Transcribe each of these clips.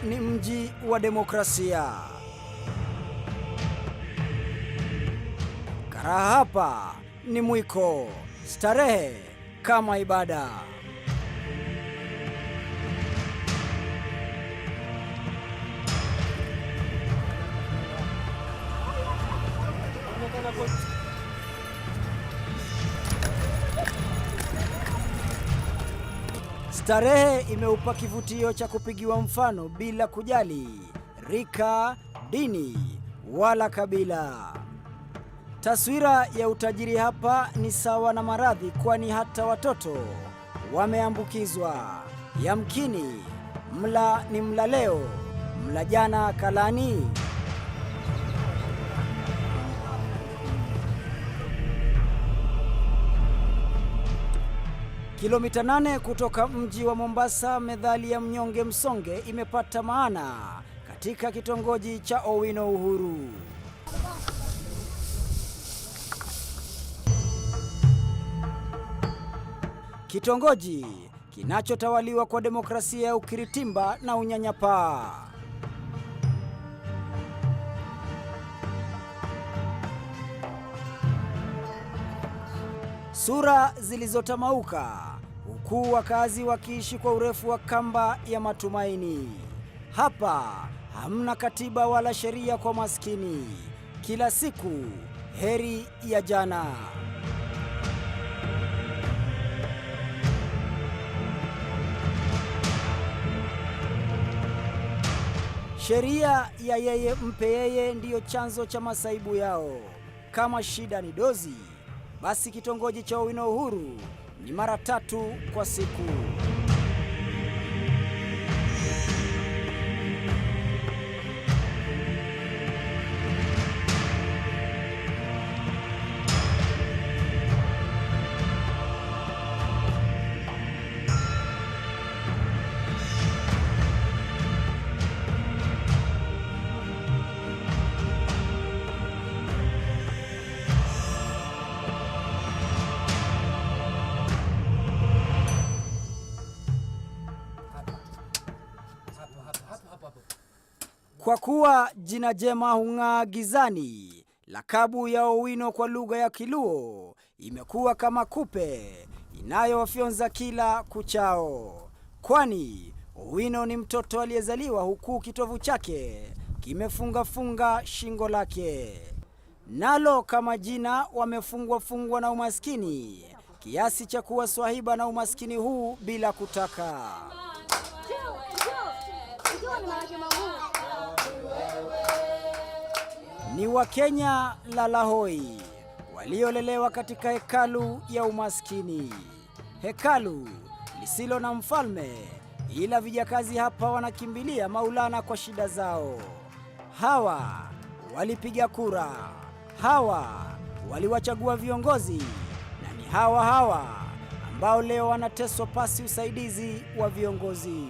ni mji wa demokrasia. Karaha hapa ni mwiko, starehe kama ibada. Starehe imeupa kivutio cha kupigiwa mfano bila kujali rika, dini wala kabila. Taswira ya utajiri hapa ni sawa na maradhi, kwani hata watoto wameambukizwa. Yamkini mla ni mla leo, mla jana kalani. Kilomita 8 kutoka mji wa Mombasa, methali ya mnyonge msonge imepata maana katika kitongoji cha Owino Uhuru. Kitongoji kinachotawaliwa kwa demokrasia ya ukiritimba na unyanyapaa. Sura zilizotamauka, huku wakazi wakiishi kwa urefu wa kamba ya matumaini. Hapa hamna katiba wala sheria kwa maskini. Kila siku heri ya jana. Sheria ya yeye mpe yeye ndiyo chanzo cha masaibu yao. Kama shida ni dozi, basi kitongoji cha Owino Uhuru ni mara 3 kwa siku. Kwa kuwa jina jema hung'aa gizani, lakabu ya Owino kwa lugha ya Kiluo imekuwa kama kupe inayowafyonza kila kuchao. Kwani Owino ni mtoto aliyezaliwa huku kitovu chake kimefunga shingo lake. Nalo kama jina wamefungwa na umaskini, kiasi cha kuwa swahiba na umaskini huu bila kutaka. Ni Wakenya lalahoi waliolelewa katika hekalu ya umaskini. Hekalu lisilo na mfalme, ila vijakazi hapa wanakimbilia Maulana kwa shida zao. Hawa walipiga kura, hawa waliwachagua viongozi, na ni hawa ambao leo wanateswa pasi usaidizi wa viongozi.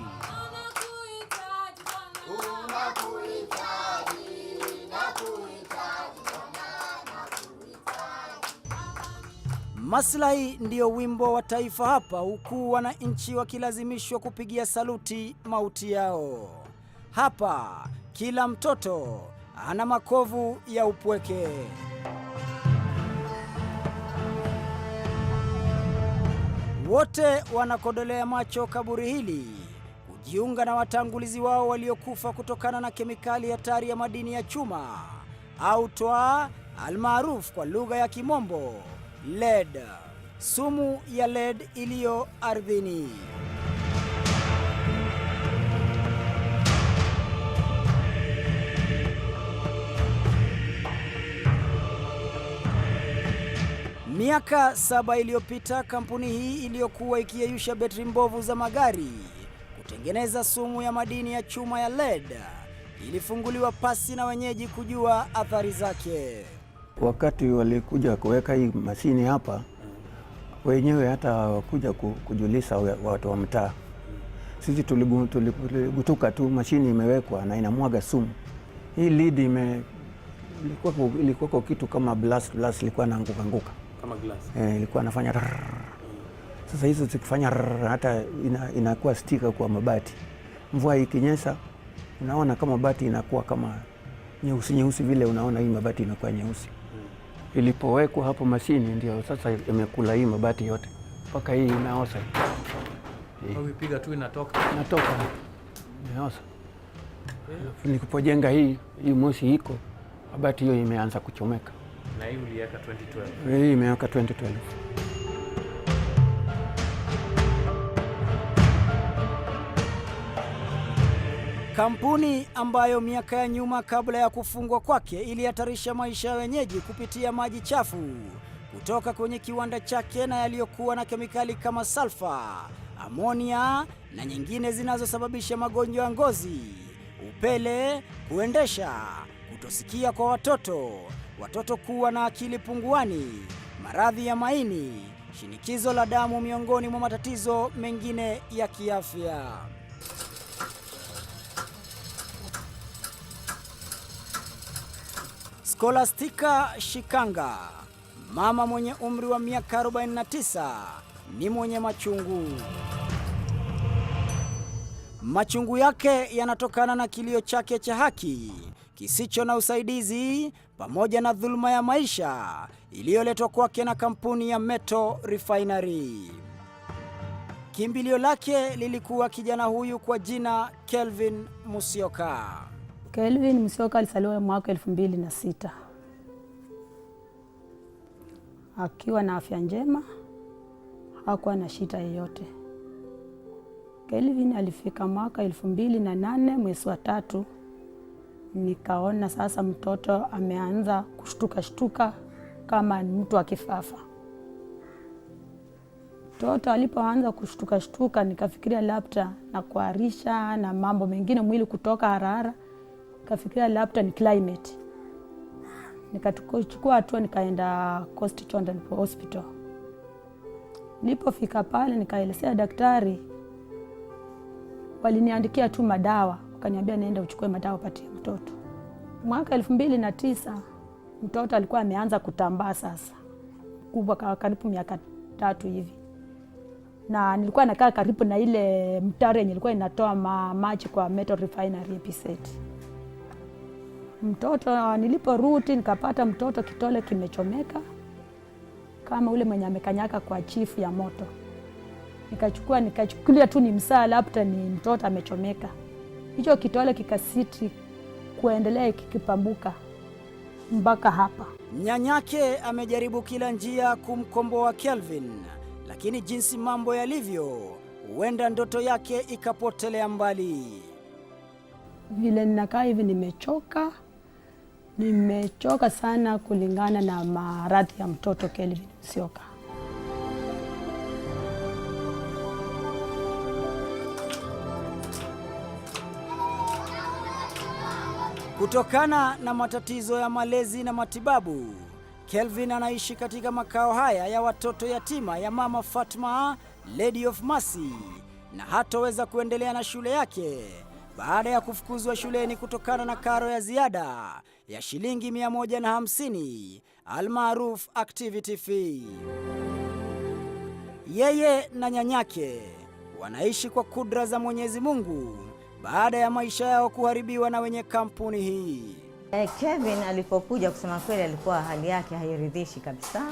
Maslahi ndiyo wimbo wa taifa hapa, huku wananchi wakilazimishwa kupigia saluti mauti yao. Hapa kila mtoto ana makovu ya upweke. Wote wanakodolea macho kaburi hili, kujiunga na watangulizi wao waliokufa kutokana na kemikali hatari ya madini ya chuma au toa almaarufu kwa lugha ya Kimombo lead, sumu ya lead iliyo ardhini. Miaka 7 iliyopita, kampuni hii iliyokuwa ikiyeyusha betri mbovu za magari kutengeneza sumu ya madini ya chuma ya lead ilifunguliwa pasi na wenyeji kujua athari zake. Wakati walikuja kuweka hii mashini hapa, wenyewe hata kuja kujulisha watu wa mtaa. Sisi tuligutuka tu, mashini imewekwa na inamwaga sumu. Hii lead ilikuwa kitu kama blast ilikuwa inaanguka kama glass. Ilikuwa inafanya sasa hizo zikifanya hata inakuwa stika kwa mabati. Mvua ikinyesha unaona kama bati inakuwa kama nyeusi vile, unaona hii mabati inakuwa nyeusi. Ilipowekwa hapo mashini ndio sasa imekula hii mabati yote mpaka hii inaosa. Ukipiga tu inatoka inaosa. Nilipojenga hii moshi iko, mabati hiyo imeanza kuchomeka. Na hii uliweka 2012? Hii imeweka 2012. Kampuni ambayo miaka ya nyuma kabla ya kufungwa kwake ilihatarisha maisha ya wenyeji kupitia maji chafu kutoka kwenye kiwanda chake na yaliyokuwa na kemikali kama sulfa, amonia na nyingine zinazosababisha magonjwa ya ngozi, upele, kuendesha, kutosikia kwa watoto kuwa na akili punguani, maradhi ya maini, shinikizo la damu miongoni mwa matatizo mengine ya kiafya. Scholastica Shikanga, mama mwenye umri wa miaka 49, ni mwenye machungu. Machungu yake yanatokana na kilio chake cha haki kisicho na usaidizi pamoja na dhuluma ya maisha iliyoletwa kwake na kampuni ya Metal Refinery. Kimbilio lake lilikuwa kijana huyu kwa jina Kelvin Musyoka. Kelvin Musyoka alizaliwa mwaka 2006. Akiwa na afya njema, hakuwa na shida yoyote. Kelvin alifika mwaka 2008 mwezi wa 3. Nikaona sasa mtoto ameanza kushtuka kama mtu akifafa. Mtoto alipoanza kushtuka nikafikiria labda na kuharisha na mambo mengine, mwili kutoka harara. Nikafikiria labda ni climate. Nikachukua hatua nikaenda Coast Children's Hospital. Nilipofika pale nikaelezea daktari, waliniandikia tu madawa, wakaniambia naenda uchukue madawa patie mtoto. Mwaka 2009 mtoto alikuwa ameanza kutambaa sasa, kubwa karibu miaka 3 hivi. Na nilikuwa nakaa karibu na ile mtaro yenye ilikuwa inatoa maji kwa Metal Refinery episode. Mtoto niliporudi nikapata mtoto kitole kimechomeka kama ule mwenye amekanyaka kwa chifu ya moto. Nikachukulia tu ni msaa labda ni mtoto amechomeka. Hicho kitole kikasiti kuendelea kikipambuka mpaka hapa. Nyanyake amejaribu kila njia kumkomboa Kelvin, lakini jinsi mambo yalivyo, huenda ndoto yake ikapotelea mbali. Vile ninakaa hivi nimechoka sana kulingana na maradhi ya mtoto Kelvin Musyoka. Kutokana na matatizo ya malezi na matibabu, Kelvin anaishi katika makao haya ya watoto yatima ya Mama Fatma, Lady of Mercy, na hataweza kuendelea na shule yake baada ya kufukuzwa shuleni kutokana na karo ya ziada ya shilingi 150 almaarufu activity fee. Yeye na nyanyake wanaishi kwa kudra za Mwenyezi Mungu baada ya maisha yao kuharibiwa na wenye kampuni hii. Kevin alipokuja, kusema kweli, alikuwa hali yake hairidhishi kabisa.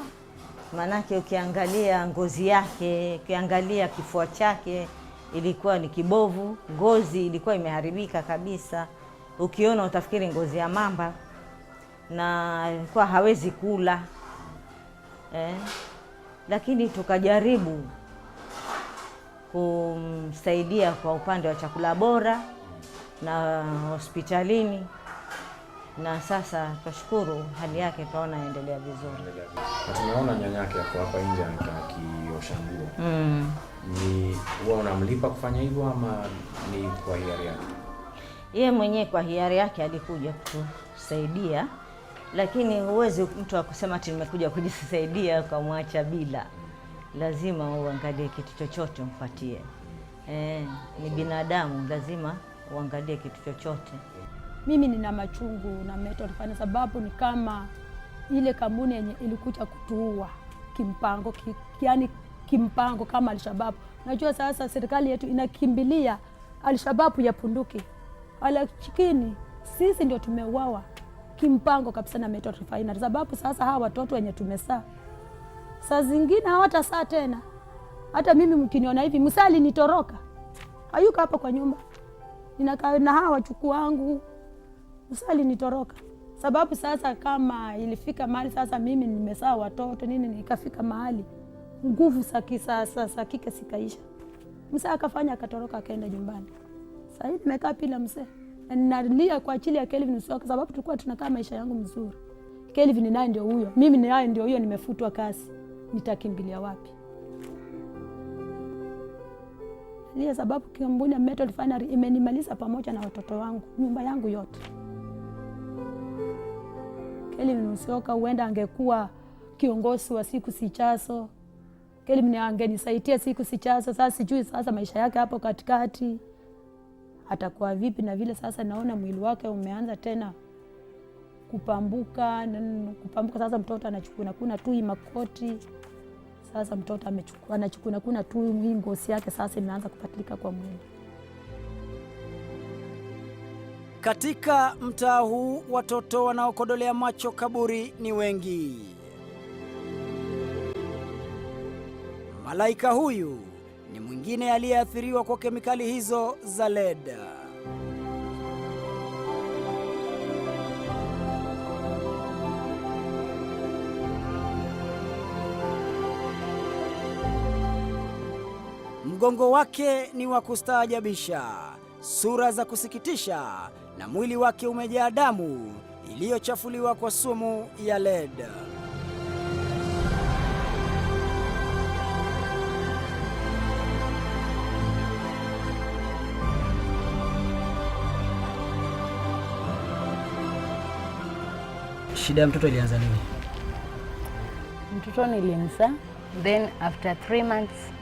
Manake ukiangalia ngozi yake, ukiangalia kifua chake ilikuwa ni kibovu, ngozi ilikuwa imeharibika kabisa. Ukiona utafikiri ngozi ya mamba, na alikuwa hawezi kula. Lakini tukajaribu kumsaidia kwa upande wa chakula bora na hospitalini, na sasa tunashukuru hali yake tunaona inaendelea vizuri. Na tumeona nyanyake yako hapa nje akiosha nguo. Ni huwa unamlipa kufanya hivyo ama ni kwa hiari yake? Yeye mwenyewe kwa hiari yake alikuja kutusaidia, lakini huwezi mtu akusema ati nimekuja kujisaidia kwa mwacha bila. Lazima uangalie kitu chochote umpatie. Ni binadamu, lazima uangalie kitu chochote. Mimi nina machungu na Metal Refinery sababu ni kama ile kampuni yenye ilikuja kutuua kimpango, yani kimpango kama Al-Shabaab. Najua sasa serikali yetu inakimbilia Al-Shabaab ya punduki. Lakini sisi ndio tumeuawa kimpango kabisa na Metal Refinery, sababu sasa hawa watoto wenye tumesaa saa zingine hawatasaa tena. Hata mimi mkiniona hivi, msali nitoroka, hayuko hapa kwa nyumba, ninakaa na hawa wachukuu wangu, msali nitoroka. Sababu sasa kama ilifika mahali sasa mimi nimesaa watoto nini, nikafika mahali nguvu za kike sikaisha, msee akafanya akatoroka akaenda nyumbani. Sasa hivi nimekaa bila msee na ninalia kwa ajili ya Kelvin Musyoka, sababu tulikuwa tunakaa maisha yangu mzuri. Kelvin naye ndio huyo, mimi naye ndio huyo, nimefutwa kazi, nitakimbilia wapi? Lia sababu kampuni ya Metal Refinery imenimaliza pamoja na watoto wangu, nyumba yangu yote. Kelvin Musyoka huenda angekuwa kiongozi wa siku zijazo. Kelvin angenisaidia siku zijazo. Sasa sijui sasa maisha yake hapo katikati atakuwa vipi, na vile sasa naona mwili wake umeanza tena kupambuka. Sasa mtoto anachukuna kuna tu makoti, sasa mtoto anachukuna kuna tu ngozi yake sasa imeanza kupatilika kwa mwili. Katika mtaa huu watoto wanaokodolea macho kaburi ni wengi. Malaika huyu ni mwingine aliyeathiriwa kwa kemikali hizo za lead. Mgongo wake ni wa kustaajabisha, sura za kusikitisha, na mwili wake umejaa damu iliyochafuliwa kwa sumu ya lead. Shida ya mtoto ilianza lini? Mtoto nilimzaa, then after 3 months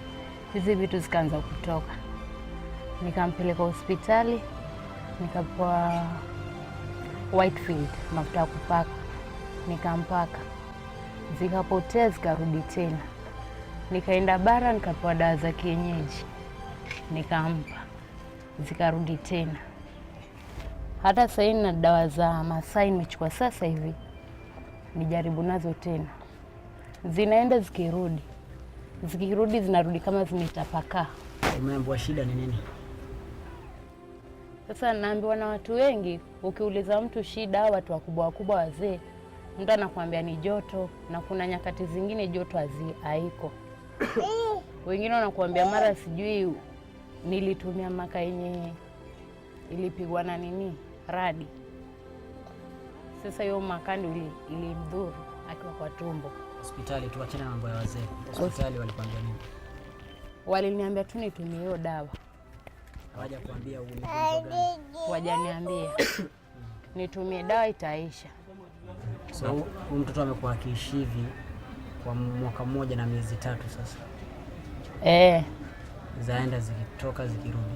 hizi vitu zikaanza kutoka. Nikampeleka hospitali, nikapewa Whitefield mafuta ya kupaka, nikampaka, zikapotea zikarudi tena. Nikaenda bara nikapewa dawa za kienyeji, nikampa, zikarudi tena. Hata sasa hivi na dawa za Masai nimechukua sasa hivi, nijaribu nazo tena, zinaenda zikirudi zinarudi kama zimetapakaa. Umeambiwa shida ni nini? Sasa naambiwa na watu wengi, ukiuliza mtu shida, watu wakubwa wazee, mtu anakuambia ni joto, na kuna nyakati zingine joto haiko. Wengine wanakuambia mara sijui nilitumia maka yenye ilipigwa na nini, radi. Sasa hiyo makandi ilimdhuru akiwa kwa tumbo. Hospitali, tuachane na mambo ya wazee. Hospitali walikwambia nini? Waliniambia tu nitumie hiyo dawa. Hawaja kuambia ugonjwa gani? Wajaniambia nitumie dawa itaisha. So huyu mtoto amekuwa akiishi hivi kwa mwaka mmoja na miezi 3 sasa. Zaenda zikitoka zikirudi.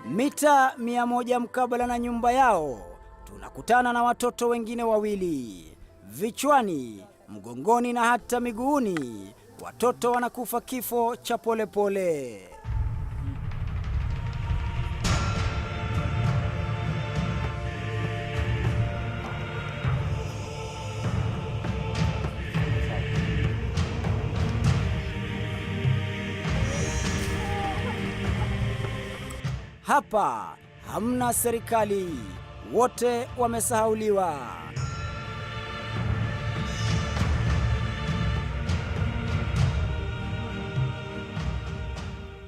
Mita 100 mkabala na nyumba yao tunakutana na watoto wengine wawili. Vichwani, mgongoni na hata miguuni, watoto wanakufa kifo cha polepole. Hapa hamna serikali, wote wamesahauliwa.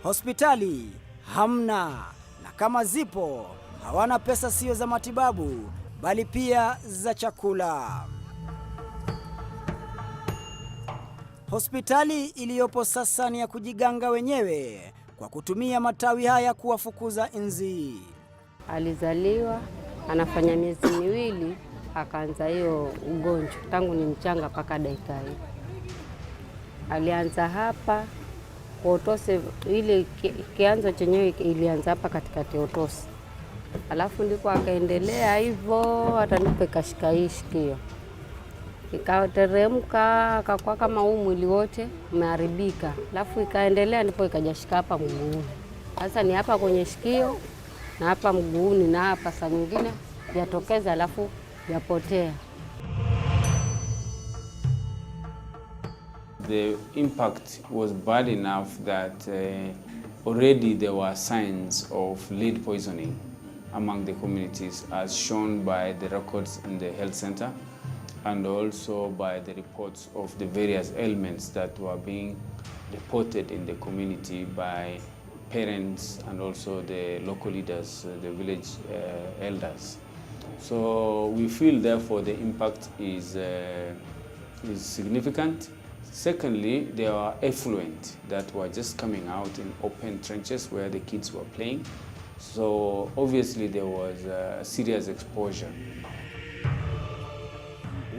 Hospitali hamna, na kama zipo hawana pesa, sio za matibabu bali pia za chakula. Hospitali iliyopo sasa ni ya kujiganga wenyewe kwa kutumia matawi haya kuwafukuza nzi. Alizaliwa anafanya miezi 2 akaanza hiyo ugonjwa, tangu ni mchanga mpaka dakika hii. Alianza hapa otose, ile kianzo chenyewe ilianza hapa katikati otose, alafu ndipo akaendelea hivyo hata ndipo ikashika hii shikio, ikateremka akakuwa kama huu mwili wote umeharibika, alafu ikaendelea ndipo ikajashika hapa mguuni. Sasa ni hapa kwenye shikio na hapa mguuni na hapa saa nyingine yatokeza alafu yapotea. The impact was bad enough that already there were signs of lead poisoning among the communities, as shown by the records in the health center and also by the reports of the various ailments that were being reported in the community by parents and also the local leaders, the village elders. So we feel therefore the impact is significant. Secondly, there are effluent that were just coming out in open trenches where the kids were playing. So obviously there was a serious exposure.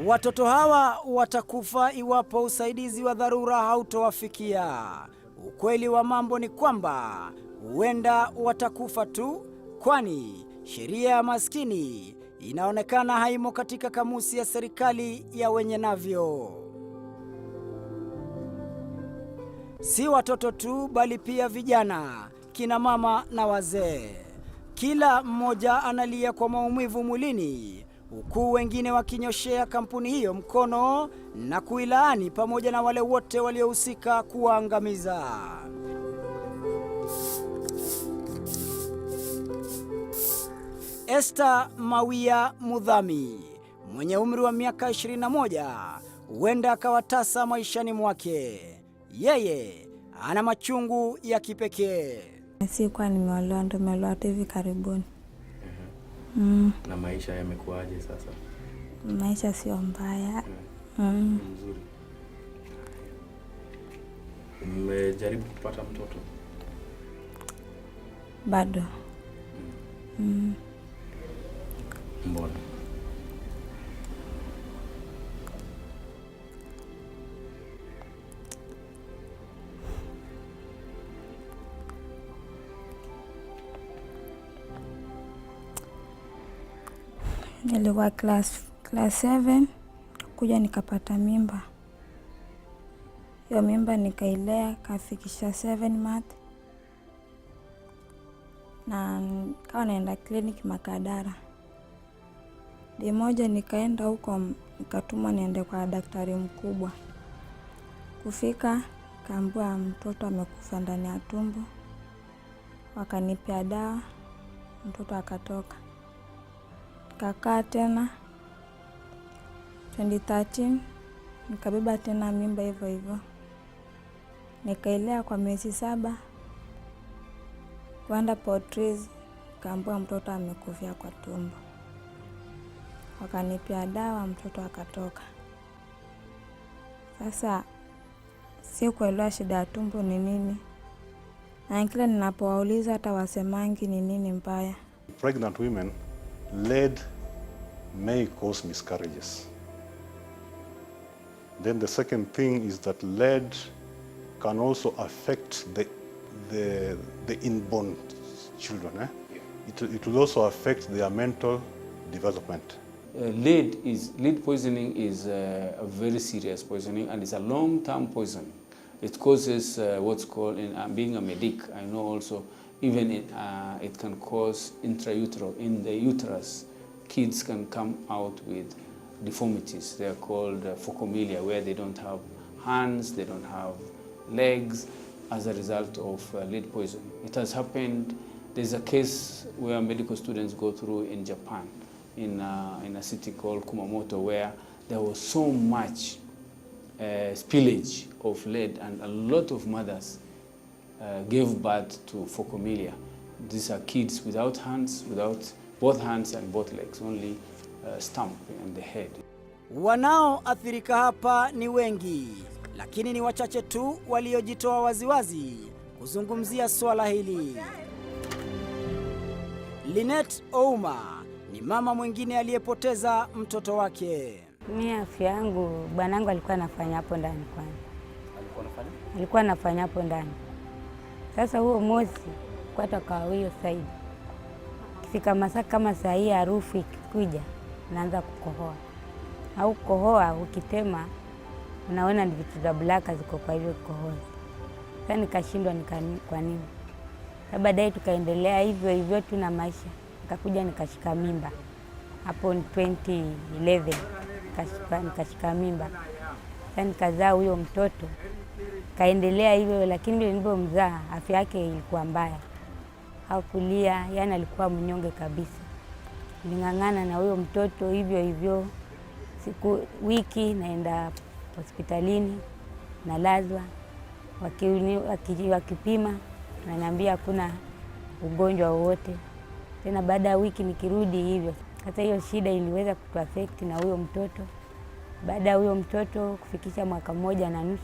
Watoto hawa watakufa iwapo usaidizi wa dharura hautowafikia. Ukweli wa mambo ni kwamba huenda watakufa tu, kwani sheria ya maskini inaonekana haimo katika kamusi ya serikali ya wenye navyo. Si watoto tu bali pia vijana, kina mama na wazee. Kila mmoja analia kwa maumivu mwilini, huku wengine wakinyoshea kampuni hiyo mkono na kuilaani pamoja na wale wote waliohusika kuwaangamiza. Esther Mawia Mudhami, mwenye umri wa miaka 21, huenda akawatasa maishani mwake. Yeye ana machungu ya kipekee. Sikuwa nimeolewa, ndo nimeolewa hivi karibuni. Na maisha yamekuaje sasa? Maisha sio mbaya. Nzuri. Umejaribu kupata mtoto? Bado. Mbona? Nilikuwa class 7 kuja nikapata mimba. Hiyo mimba nikailea kafikisha 7 months. Na kawa naenda kliniki Makadara. Di moja nikaenda huko, nikatumwa niende kwa daktari mkubwa. Kufika kaambiwa mtoto amekufa ndani ya tumbo. Wakanipea dawa, mtoto akatoka. Kakaa tena 2013 nikabeba tena mimba hivyo hivyo. Nikailea kwa miezi 7. Kwenda Potriz, kaambiwa mtoto amekufia kwa tumbo. Wakanipea dawa, mtoto akatoka. Sasa sikuelewa shida ya tumbo ni nini. Na kila ninapowauliza hata wasemangi ni nini mbaya. Pregnant women, lead may cause miscarriages. Then the second thing is that lead can also affect the inborn children. It will also affect their mental development. Lead poisoning is a very serious poisoning, and it's a long-term poison. It causes what's called, in being a medic, I know also, even it can cause intrauterine, in the uterus. Kids can come out with deformities. They are called phocomelia, where they don't have hands, they don't have legs, as a result of lead poisoning. It has happened. There's a case where medical students go through in Japan, in a city called Kumamoto, where there was so much spillage of lead, and a lot of mothers gave birth to phocomelia. These are kids without hands, without both hands and both legs, only stump and the head. Wanaoathirika hapa ni wengi, lakini ni wachache tu waliojitoa waziwazi kuzungumzia swala hili. Linet Ouma ni mama mwingine aliyepoteza mtoto wake. Mimi afya yangu, bwanangu alikuwa anafanya hapo ndani kwani. Alikuwa anafanya hapo ndani. Sasa huo mosi kwa takawio saidi. Kifika masaa kama saa hii harufu ikikuja naanza kukohoa. Au kukohoa ukitema unaona ni vitu za blaka ziko kwa hivyo kukohoa. Sasa nikashindwa kwa nini. Baadaye tukaendelea hivyo hivyo tu na maisha. Nikakuja nikashika mimba. Hapo 2011 nikashika mimba. Sasa nikazaa huyo mtoto. Kaendelea hivyo, lakini nilipomzaa afya yake ilikuwa mbaya. Hakulia, yani alikuwa mnyonge kabisa. Niling'ang'ana na huyo mtoto hivyo hivyo. Wiki naenda hospitalini, nalazwa. Wakipima wananiambia hakuna ugonjwa wowote. Tena baada ya wiki nikirudi hivyo. Hata hiyo shida iliweza kutuaffect na huyo mtoto. Baada ya huyo mtoto kufikisha 1.5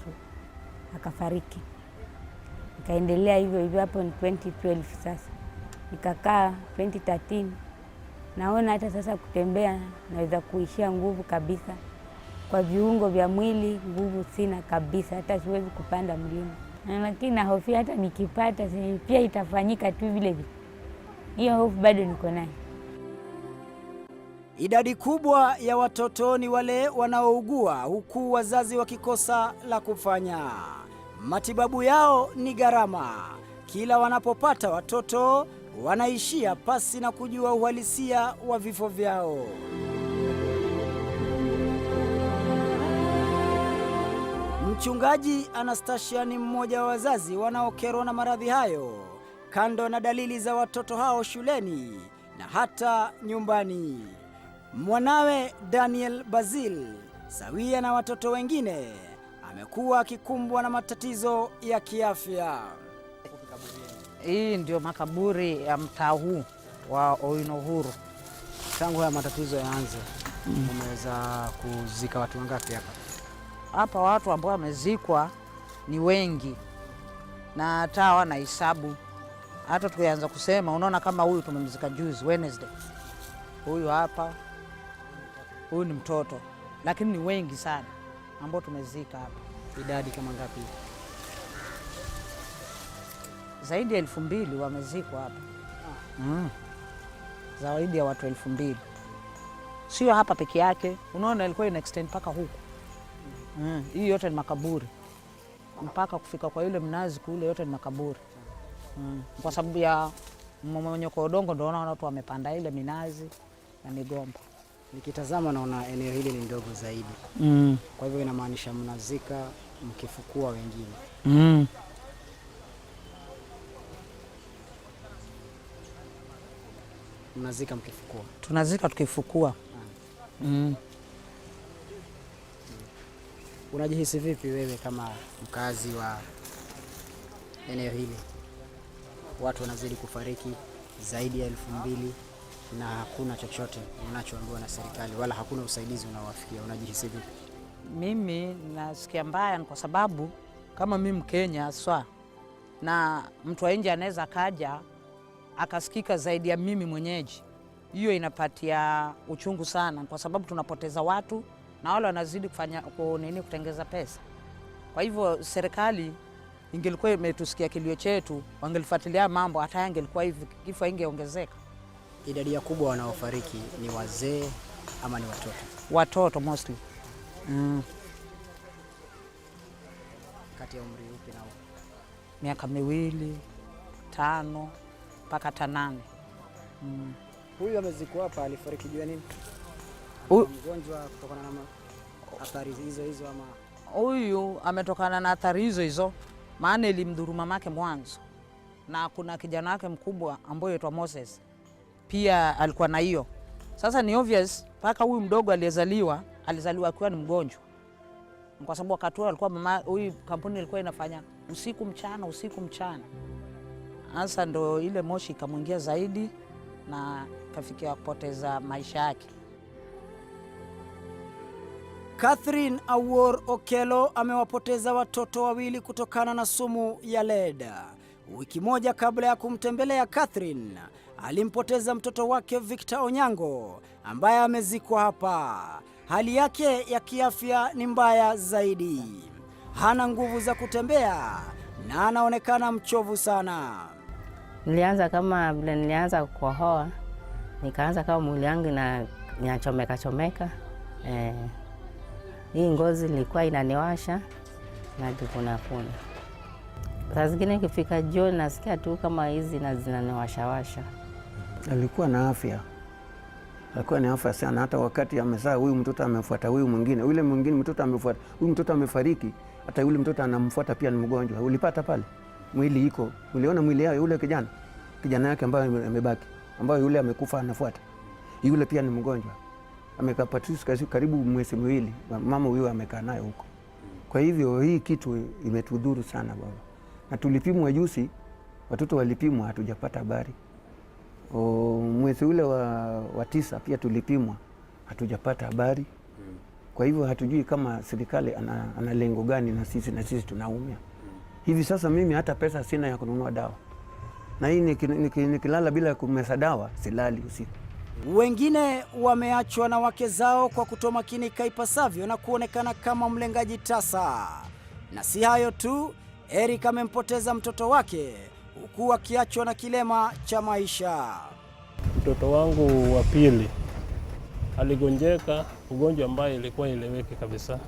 akafariki. Nikaendelea hivyo hivyo, hapo ni 2012 sasa. Nikakaa 2013. Naona hata sasa kutembea naweza kuishia nguvu kabisa. Kwa viungo vya mwili nguvu sina kabisa, hata siwezi kupanda mlima. Lakini nahofia hata nikipata pia itafanyika tu vile vile. Hiyo hofu bado niko nayo. Idadi kubwa ya watoto ni wale wanaougua huku wazazi wakikosa la kufanya. Matibabu yao ni gharama. Kila wanapopata watoto wanaishia pasi na kujua uhalisia wa vifo vyao. Mchungaji Anastasia ni mmoja wa wazazi wanaokerwa na maradhi hayo, kando na dalili za watoto hao shuleni na hata nyumbani. Mwanawe Daniel Basil, sawia na watoto wengine, amekuwa akikumbwa na matatizo ya kiafya. Hii ndio makaburi ya mtaa huu wa Owino Huru. Tangu haya matatizo yaanze, umeweza kuzika watu wangapi hapa? Hapa watu ambao wamezikwa ni wengi na hata hawana hesabu. Hata tukianza kusema, unaona kama huyu tumemzika juzi Wednesday. Huyu hapa, huyu ni mtoto, lakini ni wengi sana ambao tumezika hapa. Idadi kama ngapi? Zaidi ya 2,000 wamezikwa hapa. Zaidi ya watu 2,000. Sio hapa peke yake, unaona ilikuwa ina extend mpaka huku. Hii yote ni makaburi. Mpaka kufika kwa yule mnazi kule yote ni makaburi. Kwa sababu ya mmomonyoko wa udongo ndio unaona watu wamepanda ile minazi na migomba. Nikitazama naona eneo hili ni ndogo zaidi. Kwa hivyo inamaanisha mnazika mkifukua wengine. Mnazika mkifukua? Tunazika tukifukua. Unajihisi vipi wewe kama mkazi wa eneo hili? Watu wanazidi kufariki zaidi ya 2,000 na hakuna chochote unachoambiwa na serikali wala hakuna usaidizi unaowafikia. Unajihisi vipi? Mimi nasikia mbaya kwa sababu kama mimi Mkenya aswa na mtu wa nje anaweza kaja akasikika zaidi ya mimi mwenyeji. Hiyo inapatia uchungu sana kwa sababu tunapoteza watu na wale wanazidi kufanya kutengeza pesa. Kwa hivyo serikali ingelikuwa imetusikia kilio chetu, wangelifuatilia mambo, hata yangelikuwa hivi kifo ingeongezeka. Idadi ya kubwa wanaofariki ni wazee ama ni watoto? Watoto mostly. Kati ya umri upi na upi? Miaka 2, 5 mpaka 8. Huyu amezikwa hapa alifariki juu ya nini? Mgonjwa kutokana na athari hizo ama? Huyu ametokana na athari hizo, maana ilimdhuru mamake mwanzo. Na kuna kijana wake mkubwa ambaye anaitwa Moses. Pia alikuwa na hiyo. Sasa ni obvious paka huyu mdogo alizaliwa akiwa ni mgonjwa. Kwa sababu wakati huo alikuwa huyu kampuni ilikuwa inafanya usiku mchana. Sasa ndo ile moshi ikamwingia zaidi na kafikia kupoteza maisha yake. Catherine Awor Okelo amewapoteza watoto 2 kutokana na sumu ya lead. Wiki moja kabla ya kumtembelea Catherine, alimpoteza mtoto wake Victor Onyango ambaye amezikwa hapa. Hali yake ya kiafya ni mbaya zaidi. Hana nguvu za kutembea na anaonekana mchovu sana. Nilianza kama vile nilianza kukohoa, nikaanza kama mwili wangu inachomeka. Hii ngozi ilikuwa inaniwasha na kuna. Saa zingine ikifika jioni nasikia tu kama hizi na zinaniwashawasha. Alikuwa na afya. Alikuwa na afya sana, hata wakati amezaa huyu mtoto amefuata huyu mwingine. Yule mwingine mtoto amefuata, huyu mtoto amefariki, hata yule mtoto anamfuata pia ni mgonjwa. Ulipata pale? Mwili iko. Uliona mwili yao yule kijana yake ambaye amebaki, ambaye yule amekufa anafuata. Yule pia ni mgonjwa. Amekaa Patrice karibu mwezi miwili. Mama huyu amekaa naye huko. Kwa hivyo hii kitu imetudhuru sana baba. Na tulipimwa juzi, watoto walipimwa, hatujapata habari. Mwezi ule wa 9 pia tulipimwa, hatujapata habari. Kwa hivyo hatujui kama serikali ana lengo gani na sisi tunaumia. Hivi sasa mimi hata pesa sina ya kununua dawa. Na hii nikilala bila kumeza dawa silali usiku. Wengine wameachwa na wake zao kwa kutomakinika ipasavyo na kuonekana kama mlengaji tasa. Na si hayo tu, Eric amempoteza mtoto wake huku akiachwa na kilema cha maisha. Mtoto wangu wa pili aligonjeka ugonjwa ambaye ilikuwa ileweke kabisa.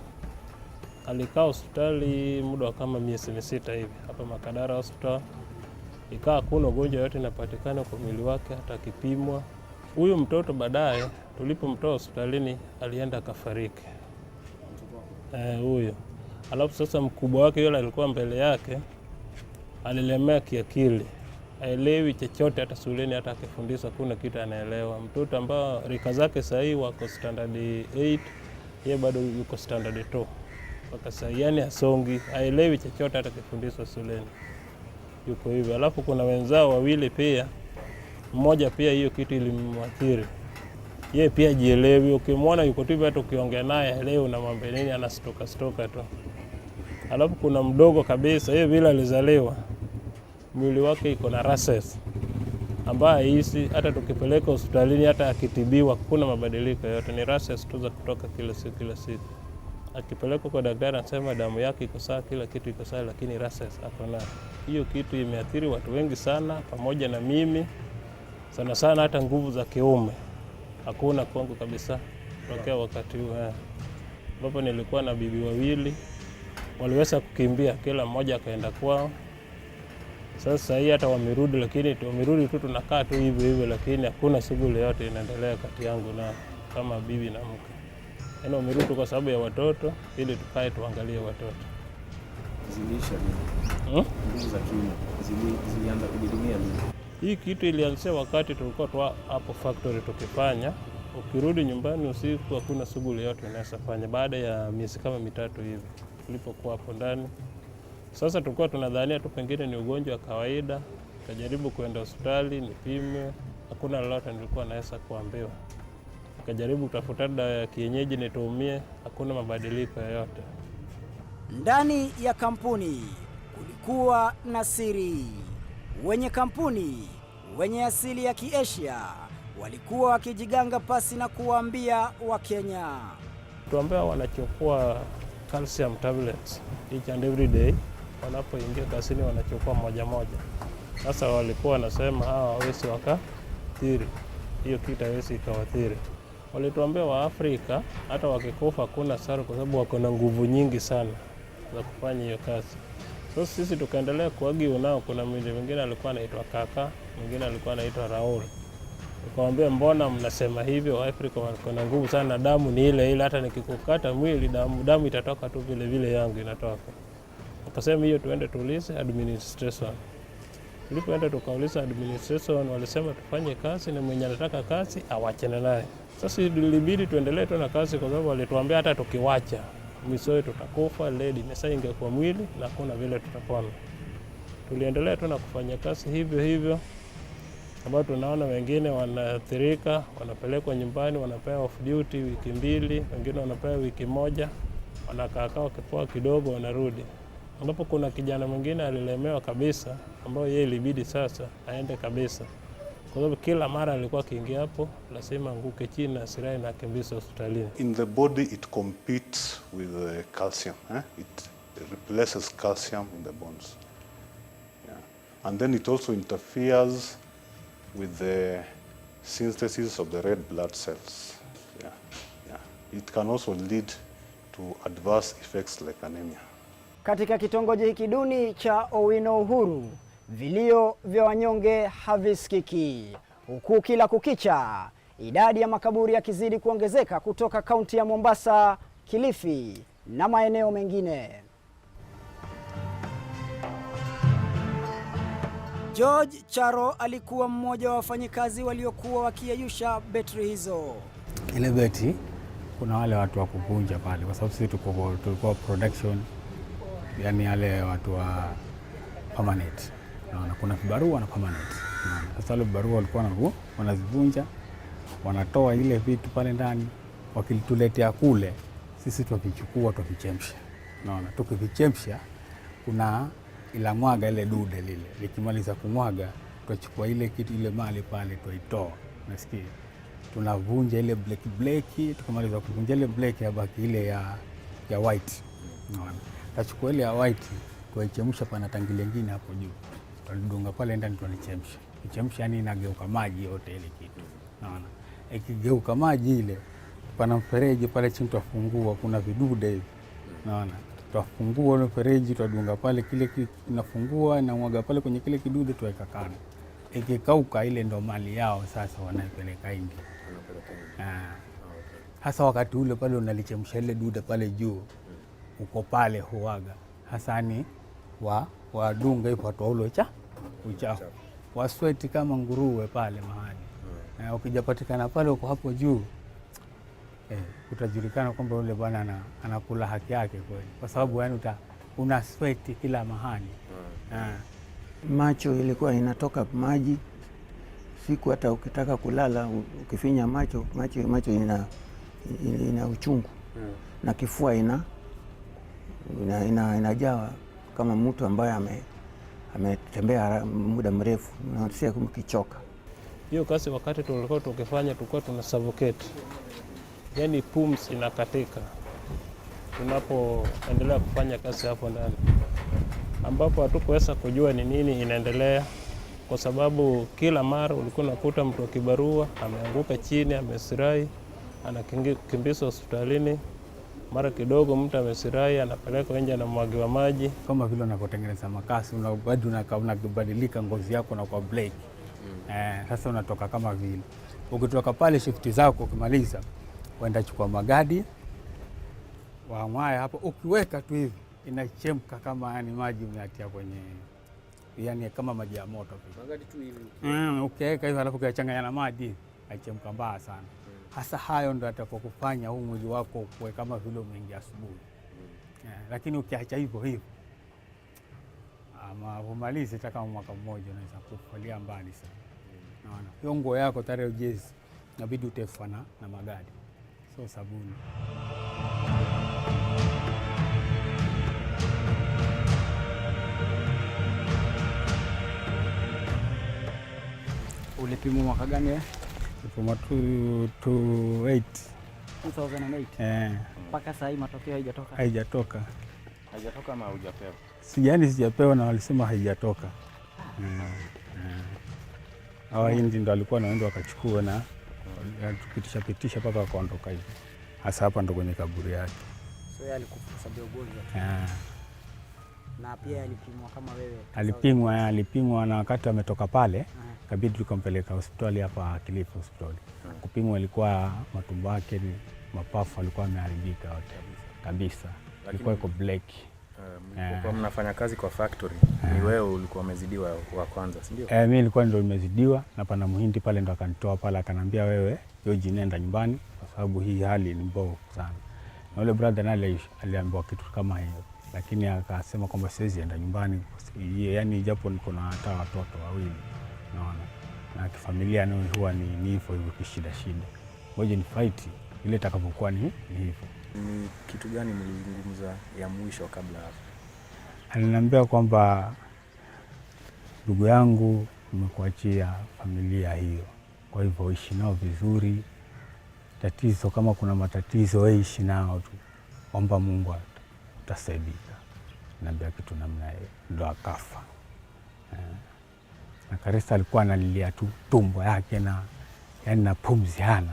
Alikaa hospitali muda wa kama miezi 6 hivi hapa Makadara hospital. Ikawa kuna ugonjwa yote inapatikana kwa mwili wake, hata kipimwa. Huyu mtoto baadaye tulipomtoa hospitalini alienda akafariki. Huyo. Alafu sasa mkubwa wake yule alikuwa mbele yake alilemea kiakili. Haelewi chochote, hata shuleni hata akifundishwa kuna kitu anaelewa. Mtoto ambao rika zake sahi wako standard 8, yeye bado yuko standard 2. Mpaka sasa yani asongi, haelewi chochote hata akifundishwa shuleni. Yuko hivyo. Alafu kuna wenzao wawili pia. Mmoja pia hiyo kitu ilimwathiri. Yeye pia jielewi, ukimwona yuko tu hata ukiongea naye leo unamwambia nini anastoka tu. Alafu kuna mdogo kabisa, yeye vile alizaliwa mwili wake iko na rashes ambaye hisi hata tukipeleka hospitalini hata akitibiwa kuna mabadiliko yote, ni rashes tu za kutoka kila siku. Akipelekwa kwa daktari anasema damu yake iko sawa, kila kitu iko sawa, lakini rashes hapo na. Hiyo kitu imeathiri watu wengi sana pamoja na mimi. Sana hata nguvu za kiume hakuna kwangu kabisa tokea wakati huo. Ambapo nilikuwa na bibi wawili, waliweza kukimbia, kila mmoja akaenda kwao. Sasa hii hata wamerudi, lakini wamerudi tu tunakaa tu hivyo, lakini hakuna shughuli yote inaendelea kati yangu na kama bibi na mke. Yaani wamerudi kwa sababu ya watoto, ili tukae tuangalie watoto. Zilisha nini? Nguvu za kiume zilianza kujidumia nini? Hii kitu ilianzia wakati tulikuwa tu hapo factory tukifanya. Ukirudi nyumbani usiku hakuna shughuli yote unaweza fanya. Baada ya miezi kama 3 hivi tulipokuwa hapo ndani. Sasa tulikuwa tunadhania tu pengine ni ugonjwa wa kawaida. Tukajaribu kwenda hospitali nipime, hakuna lolote nilikuwa naweza kuambiwa. Tukajaribu kutafuta dawa ya kienyeji nitumie, hakuna mabadiliko yoyote. Ndani ya kampuni kulikuwa na siri. Wenye kampuni wenye asili ya Kiasia walikuwa wakijiganga pasi na kuwaambia Wakenya. Tuambia wanachukua calcium tablets each and every day. Wanapoingia kazini wanachukua moja. Sasa walikuwa wanasema hawa hawezi wakathiri. Hiyo kitu hawezi ikawathiri. Walituambia wa Afrika hata wakikufa hakuna hasara kwa sababu wako na nguvu nyingi sana za kufanya hiyo kazi. So sisi tukaendelea kuagiwa nao. Kuna mwingine alikuwa anaitwa Kaka, mwingine alikuwa anaitwa Raul. Tukamwambia mbona mnasema hivyo, Afrika wako na nguvu sana, damu ni ile hata nikikukata mwili damu itatoka tu vile yangu inatoka. Wakasema hiyo tuende tuulize administration. Tulipoenda tukauliza administration, walisema tufanye kazi na mwenye anataka kazi awachane naye. Sasa ilibidi tuendelee tu na kazi kwa sababu walituambia hata tukiwacha misoe tutakufa, ledi mesainge kwa mwili na kuna vile tutapona. Tuliendelea tu na kufanya kazi hivyo. Ambao tunaona wengine wanaathirika, wanapelekwa nyumbani, wanapewa off duty wiki 2, wengine wanapewa wiki 1, wanakaa wakipoa kidogo wanarudi. Ambapo kuna kijana mwingine alilemewa kabisa, ambao yeye ilibidi sasa aende kabisa. Kwa sababu kila mara alikuwa akiingia hapo, lazima anguke chini na sirai na akimbize hospitalini. In the body it competes with the calcium. It replaces calcium in the bones. Yeah. And then it also interferes with the synthesis of the red blood cells. Yeah. It can also lead to adverse effects like anemia. Katika kitongoji hiki duni cha Owino Uhuru, vilio vya wanyonge havisikiki, huku kila kukicha idadi ya makaburi yakizidi kuongezeka kutoka kaunti ya Mombasa, Kilifi na maeneo mengine. George Charo alikuwa mmoja wa wafanyikazi waliokuwa wakiyeyusha betri hizo. Ile beti kuna wale watu wa kuvunja pale, kwa sababu sisi tulikuwa production, yani wale watu wa permanent. Naona kuna vibarua na permanent. Sasa wale vibarua walikuwa wanazivunja, wanatoa ile vitu pale ndani, wakituletea kule, sisi tukichukua tukichemsha. Naona tukivichemsha kuna ila mwaga ile dude lile. Likimaliza kumwaga, tuachukua ile kitu ile mali pale tuitoa. Nasikia tunavunja ile black, tukimaliza kuvunja ile black yabaki ile ya white. Naona tachukua ile ya white tuichemsha pana tangi lingine hapo juu. Tunadunga pale ndani tunachemsha. Kichemsha yani inageuka maji yote ile kitu. Naona ikigeuka maji ile pana mfereji pale chini tufungua, kuna vidude hivi. Naona tufungua ile mfereji tudunga pale, kile kinafungua na mwaga pale kwenye kile kidude tuweka kando. Ikikauka ile ndo mali yao sasa wanaipeleka nje. Hasa wakati ule pale unalichemsha ile dude pale juu, uko pale huaga hasa ni wadunga hivyo watu waulo uchafu wasweti kama nguruwe pale mahali. Ukijapatikana pale uko hapo juu, utajulikana kwamba yule bwana anakula haki yake kweli, kwa sababu yani una sweti kila mahali. Macho ilikuwa inatoka maji siku, hata ukitaka kulala ukifinya macho ina uchungu na kifua inajaa kama mtu ambaye ametembea muda mrefu, unasikia kama kichoka. Hiyo kazi wakati tulikuwa tukifanya tulikuwa tuna suffocate, yani pumzi inakatika tunapoendelea kufanya kazi hapo ndani, ambapo hatukuweza kujua ni nini inaendelea, kwa sababu kila mara ulikuwa unakuta mtu wa kibarua ameanguka chini, amesirai, anakimbizwa hospitalini. Mara kidogo mtu amesirai anapelekwa nje na mwagiwa maji. Kama vile unapotengeneza makasi unabadilika ngozi yako na kwa black. Sasa unatoka kama vile. Ukitoka pale shifti zako ukimaliza, uenda chukua magadi, waamwaye hapo, ukiweka tu hivi inachemka kama yani maji umeatia kwenye, yani kama maji ya moto. Magadi tu hivi. Ukiweka hivi alafu ukachanganya na maji, haichemka mbaya sana. Hasa hayo ndo atakokufanya huu mwili wako kuwe kama vile umeingia asubuhi. Lakini ukiacha hivyo ama umalize hata kama mwaka mmoja unaweza kufalia mbali sana. Naona hiyo nguo yako tayari ujezi, inabidi utefua na magadi, sio sabuni. Ulipimwa mwaka gani wewe? Ulipimwa 2008. 2008. Mpaka sasa hii matokeo haijatoka. Haijatoka. Haijatoka ama hujapewa? Sijapewa na walisema haijatoka. Hawa hindi ndo alikuwa naenda wakachukua na tupitisha mpaka wakaondoka hivi. Hasa hapa ndo kwenye kaburi yake. So yeye alikufa kwa sababu ya ugonjwa. Na pia alipimwa kama wewe. Alipimwa na wakati ametoka pale, kabidi tukampeleka hospitali hapa Kilifi hospitali. Kupimwa ilikuwa matumbo yake, mapafu alikuwa yameharibika yote kabisa. Ilikuwa iko black. Mlikuwa mnafanya kazi kwa factory. Ni wewe ulikuwa umezidiwa wa kwanza, si ndio? Mimi nilikuwa ndo nimezidiwa, na pana muhindi pale ndo akanitoa pale, akanambia wewe George nenda nyumbani kwa sababu hii hali ni mbovu sana. Na yule brother naye aliambiwa kitu kama hiyo, lakini akasema kwamba siwezi enda nyumbani, yani japo niko na hata watoto wawili. Naona na kifamilia nao huwa ni hivyo kishida. Ngoja ni fight ile itakapokuwa ni hivyo. Ni kitu gani mlizungumza ya mwisho kabla hapo? Aliniambia kwamba ndugu yangu, nimekuachia familia hiyo, kwa hivyo ishi nao vizuri. Tatizo kama kuna matatizo wewe ishi nao tu, omba Mungu utasaidika. Niambia kitu namna hiyo, ndo akafa. Na Karisa alikuwa analilia tu tumbo yake na pumzi hana.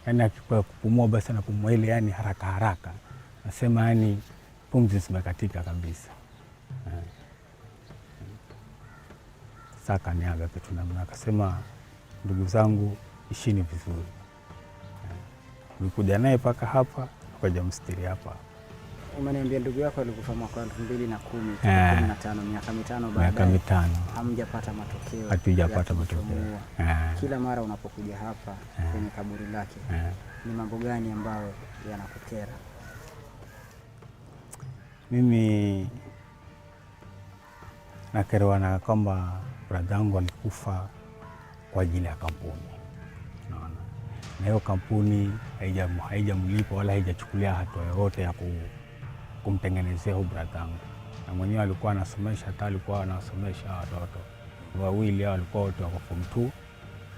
Yani akipumua basi anapumua ile yani haraka. Nasema yani pumzi zimekatika kabisa. Sasa kaniaga kitu namna, akasema ndugu zangu, ishini vizuri. Nilikuja naye mpaka hapa, tukaja mstiri hapa. Umeniambia ndugu yako alikufa mwaka 2010, 15, miaka mitano baadaye. Miaka mitano. Hamjapata matokeo. Hatujapata matokeo. Kila mara unapokuja hapa kwenye kaburi lake, ni mambo gani ambayo yanakukera? Mimi nakerewa na kwamba bradhangu alikufa kwa ajili ya kampuni. Unaona? Na hiyo kampuni haijamlipa wala haijachukulia hatua yoyote ya kumtengenezea huyu bradhangu. Na mwenyewe alikuwa anasomesha, hata alikuwa anasomesha watoto wawili, hao walikuwa wote wako form 2.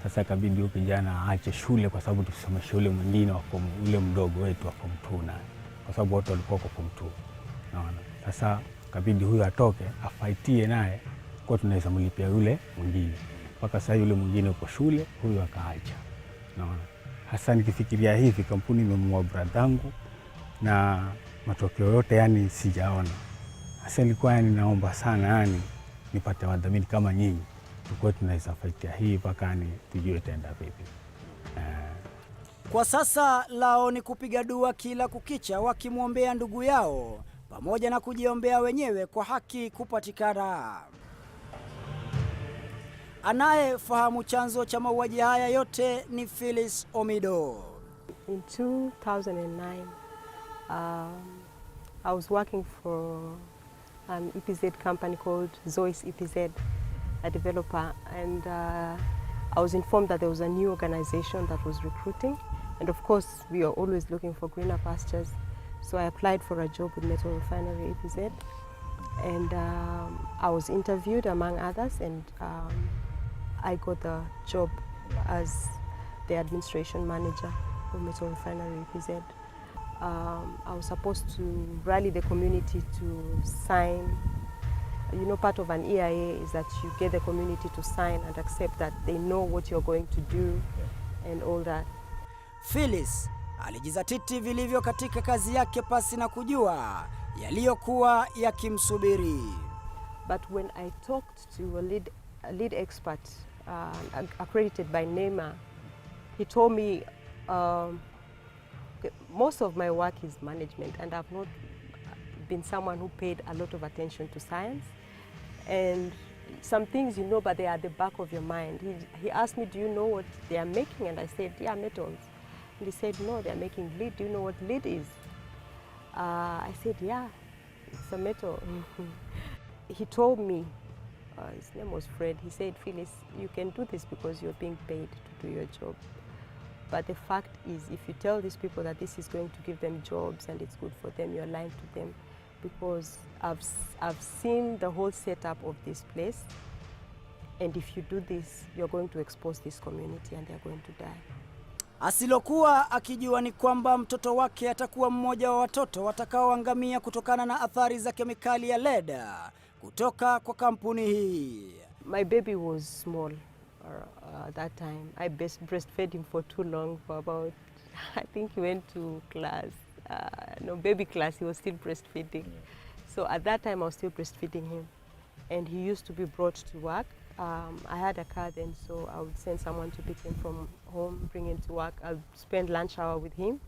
Sasa ikabidi huyu kijana aache shule kwa sababu tusomeshe ule mwingine wa ule mdogo wetu wa form 2 naye, kwa sababu wote walikuwa kwa form 2. Naona. Sasa kabidi huyu atoke afaitie naye kwa tunaweza mlipia yule mwingine. Mpaka sasa yule mwingine uko shule, huyu akaacha. Naona. Hasa nikifikiria hivi, kampuni imemua bradhangu na matokeo yote yani sijaona. Hasa nilikuwa yani naomba sana yani nipate wadhamini kama nyinyi, tukue tunaweza faitia hii mpaka yani tujue tenda vipi. Kwa sasa lao ni kupiga dua kila kukicha wakimwombea ndugu yao, pamoja na kujiombea wenyewe kwa haki kupatikana. Anayefahamu chanzo cha mauaji haya yote ni Phyllis Omido. In 2009, I was working for an EPZ company called Zois EPZ, a developer, and I was informed that there was a new organization that was recruiting, and of course we are always looking for greener pastures. So I applied for a job with Metal Refinery EPZ, and I was interviewed among others, and I got the job as the administration manager of Metal Refinery EPZ. I was supposed to rally the community to sign. You know, part of an EIA is that you get the community to sign and accept that they know what you're going to do and all that. Phyllis alijizatiti vilivyo katika kazi yake pasi na kujua yaliyokuwa yakimsubiri. But when I talked to a lead expert accredited by NEMA, he told me most of my work is management, and I've not been someone who paid a lot of attention to science. And some things you know, but they are at the back of your mind. He asked me, do you know what they are making? And I said, yeah, metals. And he said, no, they are making lead. Do you know what lead is? I said, yeah, it's a metal. He told me, his name was Fred, he said, Phyllis, you can do this because you're being paid to do your job. But the fact is, if you tell these people that this is going to give them jobs and it's good for them, you're lying to them. Because I've seen the whole setup of this place, and if you do this, you're going to expose this community and they're going to die. Asilokuwa akijua ni kwamba mtoto wake atakuwa mmoja wa watoto watakaoangamia kutokana na athari za kemikali ya lead kutoka kwa kampuni hii. My baby was small at that time. I breastfed him for too long, for about, I think he went to class, baby class, he was still breastfeeding. So at that time I was still breastfeeding him, and he used to be brought to work. I had a car then, so I would send someone to pick him from home, bring him to work. I'll spend lunch hour with him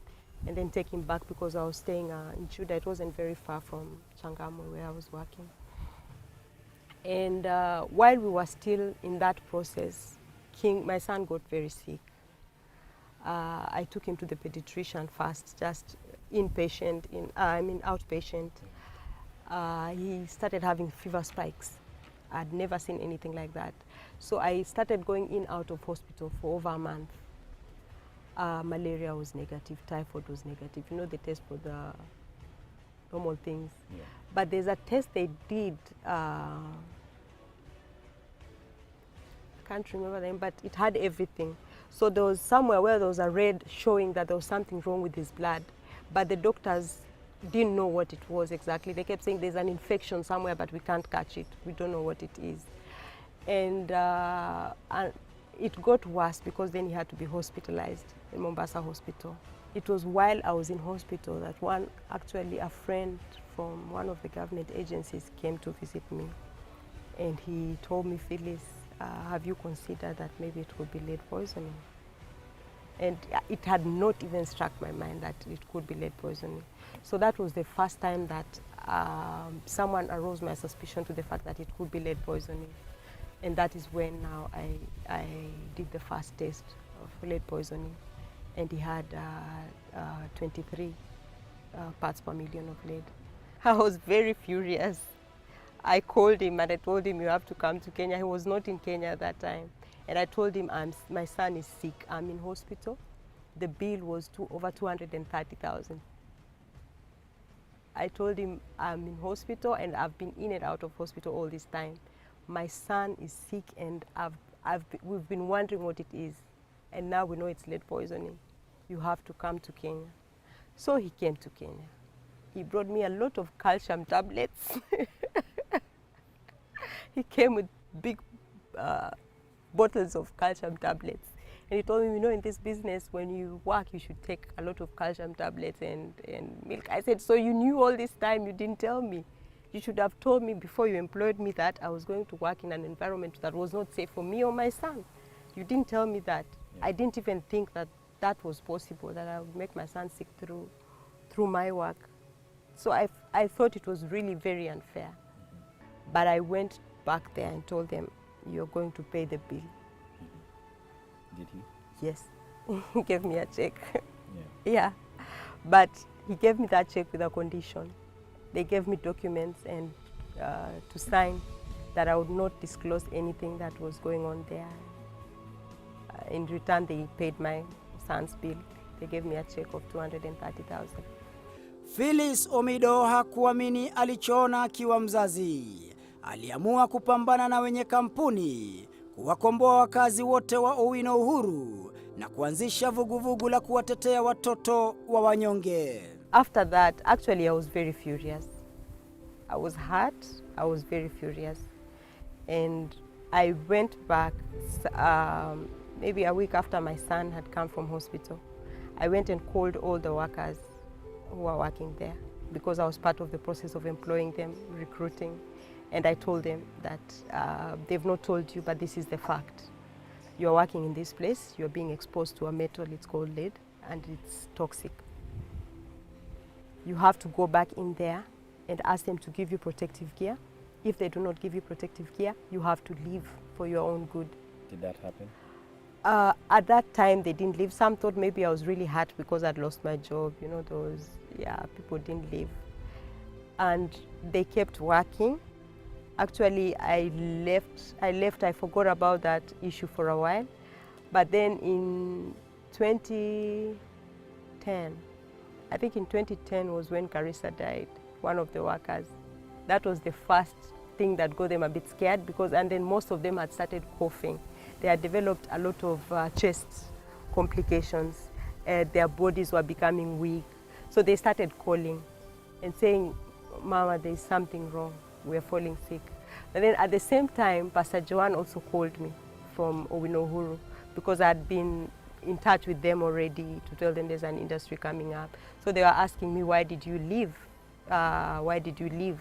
and then take him back because I was staying in Chuda. It wasn't very far from Changamwe where I was working. And while we were still in that process, my son got very sick. I took him to the pediatrician first, just outpatient. He started having fever spikes. I'd never seen anything like that. So I started going in out of hospital for over a month. Malaria was negative, typhoid was negative. You know, the test for the normal things. Yeah. But there's a test they did, I can't remember them, but it had everything. So there was somewhere where there was a red showing that there was something wrong with his blood, but the doctors didn't know what it was exactly. They kept saying there's an infection somewhere, but we can't catch it. We don't know what it is. And it got worse because then he had to be hospitalized in Mombasa Hospital. It was while I was in hospital that a friend from one of the government agencies came to visit me, and he told me, Phyllis, have you considered that maybe it could be lead poisoning? And it had not even struck my mind that it could be lead poisoning. So that was the first time that someone arose my suspicion to the fact that it could be lead poisoning. And that is when now I did the first test of lead poisoning, and he had 23 parts per million of lead. I was very furious. I called him and I told him, you have to come to Kenya. He was not in Kenya at that time. And I told him, my son is sick, I'm in hospital. The bill was over 230,000. I told him, I'm in hospital and I've been in and out of hospital all this time. My son is sick and we've been wondering what it is. And now we know it's lead poisoning. You have to come to Kenya. So he came to Kenya. He brought me a lot of calcium tablets. He came with big bottles of calcium tablets. And he told me, you know, in this business, when you work, you should take a lot of calcium tablets and milk. I said, so you knew all this time, you didn't tell me. You should have told me before you employed me that I was going to work in an environment that was not safe for me or my son. You didn't tell me that. Yeah. I didn't even think that that was possible, that I would make my son sick through my work. So I thought it was really very unfair. Mm-hmm. But I went back there and told them, you're going to pay the bill. Mm-hmm. Did he? Yes. He gave me a check. Yeah. Yeah. But he gave me that check with a condition. They gave me documents and to sign that I would not disclose anything that was going on there. In return, they paid my son's bill. They gave me a check of 230,000. Phyllis Omido hakuamini alichoona akiwa mzazi. Aliamua kupambana na wenye kampuni, kuwakomboa wakazi wote wa Owino Uhuru na kuanzisha vuguvugu la kuwatetea watoto wa wanyonge. After that, actually I was very furious. I was hurt, I was very furious. And I went back maybe a week after my son had come from hospital. I went and called all the workers who were working there because I was part of the process of employing them, recruiting. And I told them that they've not told you, but this is the fact. You're working in this place, you're being exposed to a metal, it's called lead, and it's toxic. You have to go back in there and ask them to give you protective gear. If they do not give you protective gear, you have to leave for your own good. Did that happen? At that time, they didn't leave. Some thought maybe I was really hurt because I'd lost my job. You know, people didn't leave. And they kept working. Actually, I forgot about that issue for a while. But then in 2010, I think in 2010 was when Carissa died, one of the workers. That was the first thing that got them a bit scared and then most of them had started coughing. They had developed a lot of chest complications. Their bodies were becoming weak. So they started calling and saying, Mama, there's something wrong. We're falling sick. And then at the same time, Pastor Joanne also called me from Owino Uhuru because I had been in touch with them already to tell them there's an industry coming up. So they were asking me, why did you leave? Why did you leave?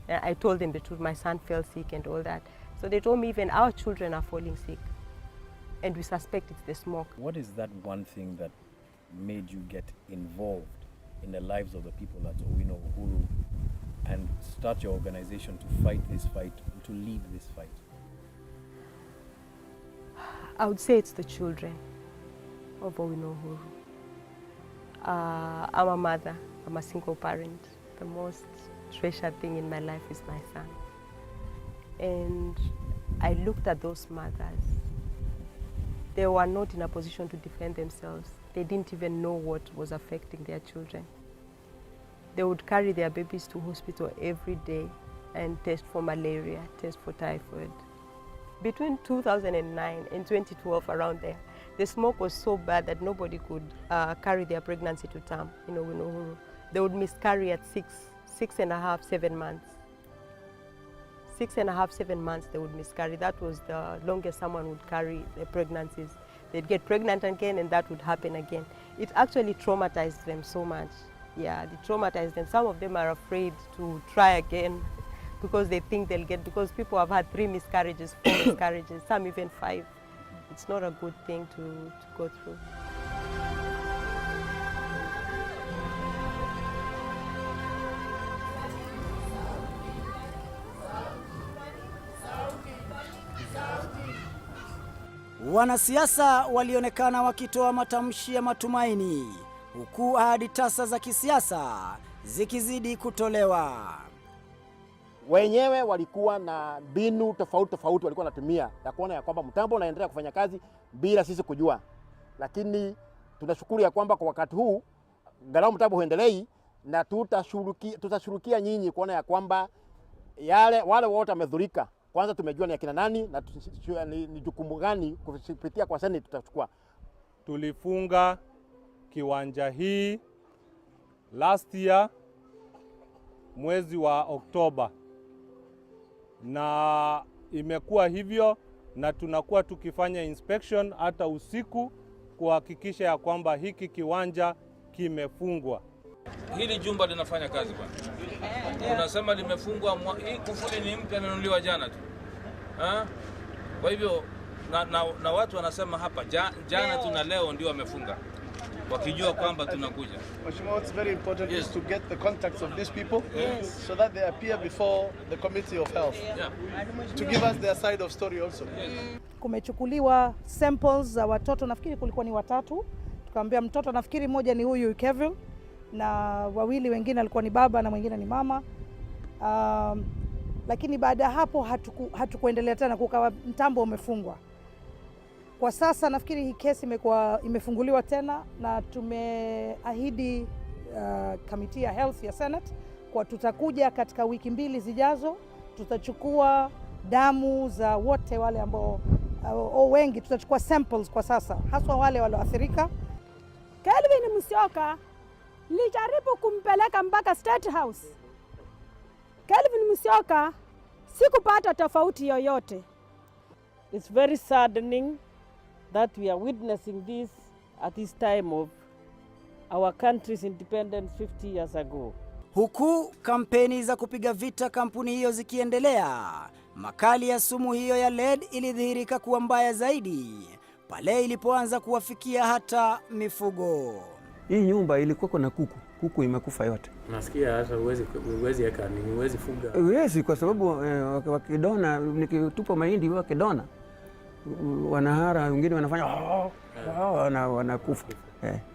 And I told them the truth, my son fell sick and all that. So they told me even our children are falling sick and we suspect it's the smoke. What is that one thing that made you get involved in the lives of the people at Owino Uhuru and start your organization to fight this fight, to lead this fight? I would say it's the children of Owino Uhuru. I'm a mother, I'm a single parent. The most treasured thing in my life is my son. And I looked at those mothers. They were not in a position to defend themselves. They didn't even know what was affecting their children. They would carry their babies to hospital every day and test for malaria, test for typhoid. Between 2009 and 2012, around there, the smoke was so bad that nobody could carry their pregnancy to term in Owino Uhuru. They would miscarry at 6.5, 7 months. 6.5, 7 months they would miscarry. That was the longest someone would carry their pregnancies. They'd get pregnant again and that would happen again. It actually traumatized them so much. Yeah, they traumatize them. Some of them are afraid to try again because they think they'll get, because people have had 3 miscarriages, 4 miscarriages, some even 5. It's not a good thing to go through. Wanasiasa walionekana wakitoa matamshi ya matumaini, huku ahadi tasa za kisiasa zikizidi kutolewa. Wenyewe walikuwa na mbinu tofauti walikuwa wanatumia ya kuona ya kwamba mtambo unaendelea kufanya kazi bila sisi kujua. Lakini tunashukuru ya kwamba kwa wakati huu angalau mtambo huendelei, na tutashirikia nyinyi kuona ya kwamba wale wote wamedhurika, kwanza tumejua ni akina nani na ni jukumu gani kupitia kwa Senate tutachukua. Tulifunga kiwanja hii last year mwezi wa Oktoba, na imekuwa hivyo, na tunakuwa tukifanya inspection hata usiku kuhakikisha ya kwamba hiki kiwanja kimefungwa. Hili jumba linafanya kazi bwana. Unasema limefungwa, hii kufuli ni mpya, inanunuliwa jana tu. Kwa hivyo na watu wanasema hapa jana tu na leo ndio wamefunga, wakijua kwamba tunakuja. Mheshimiwa, it's very important is to get the contacts of these people so that they appear before the Committee of Health to give us their side of story also. Kumechukuliwa samples za watoto, nafikiri kulikuwa ni 3. Tukamwambia mtoto, nafikiri mmoja ni huyu Kevin na 2 wengine alikuwa ni baba na mwingine ni mama. Lakini baada ya hapo hatukuendelea tena, kukawa mtambo umefungwa. Kwa sasa nafikiri hii kesi imefunguliwa tena, na tumeahidi kamiti ya health ya Senate kwa tutakuja katika wiki 2 zijazo, tutachukua damu za wote wale ambao wengi, tutachukua samples kwa sasa, haswa wale walioathirika. Kelvin Musyoka nilijaribu kumpeleka mpaka State House. Kelvin Musyoka sikupata tofauti yoyote. It's very saddening that we are witnessing this at this time of our country's independence 50 years ago. Huku kampeni za kupiga vita kampuni hiyo zikiendelea, makali ya sumu hiyo ya lead ilidhihirika kuwa mbaya zaidi pale ilipoanza kuwafikia hata mifugo. Hii nyumba ilikuwa na kuku imekufa yote. Nasikia hata uwezi eka nini, uwezi fuga. Uwezi kwa sababu wakidona, nikitupa mahindi wakidona wanahara, wengine wanafanya wanakufa.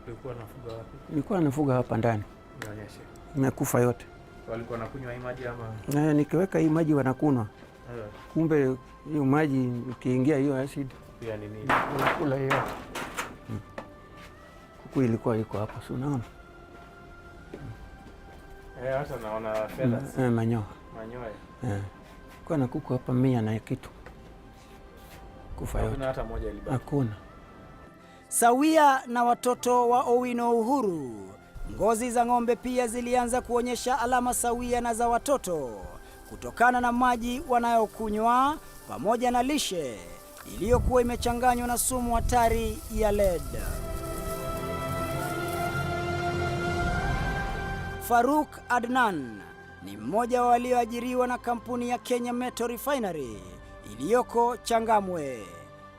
Ulikuwa unafuga wapi? Nilikuwa nafuga hapa ndani. Nionyeshe. Imekufa yote. Walikuwa wanakunywa hii maji ama? Nikiweka hii maji wanakunywa. Kumbe hiyo maji ukiingia hiyo acid pia ni nini? Unakula hiyo. Kuku ilikuwa iko hapo, si unaona? Hata naona feathers. Manyoya. Manyoya. Kwa na kuku hapa 100 na kitu. Kufa yote. Hakuna hata moja ilibaki. Hakuna. Sawia na watoto wa Owino Uhuru, ngozi za ng'ombe pia zilianza kuonyesha alama sawia na za watoto kutokana na maji wanayokunywa pamoja na lishe iliyokuwa imechanganywa na sumu hatari ya lead. Faruk Adnan ni mmoja wa walioajiriwa na kampuni ya Kenya Metal Refinery iliyoko Changamwe.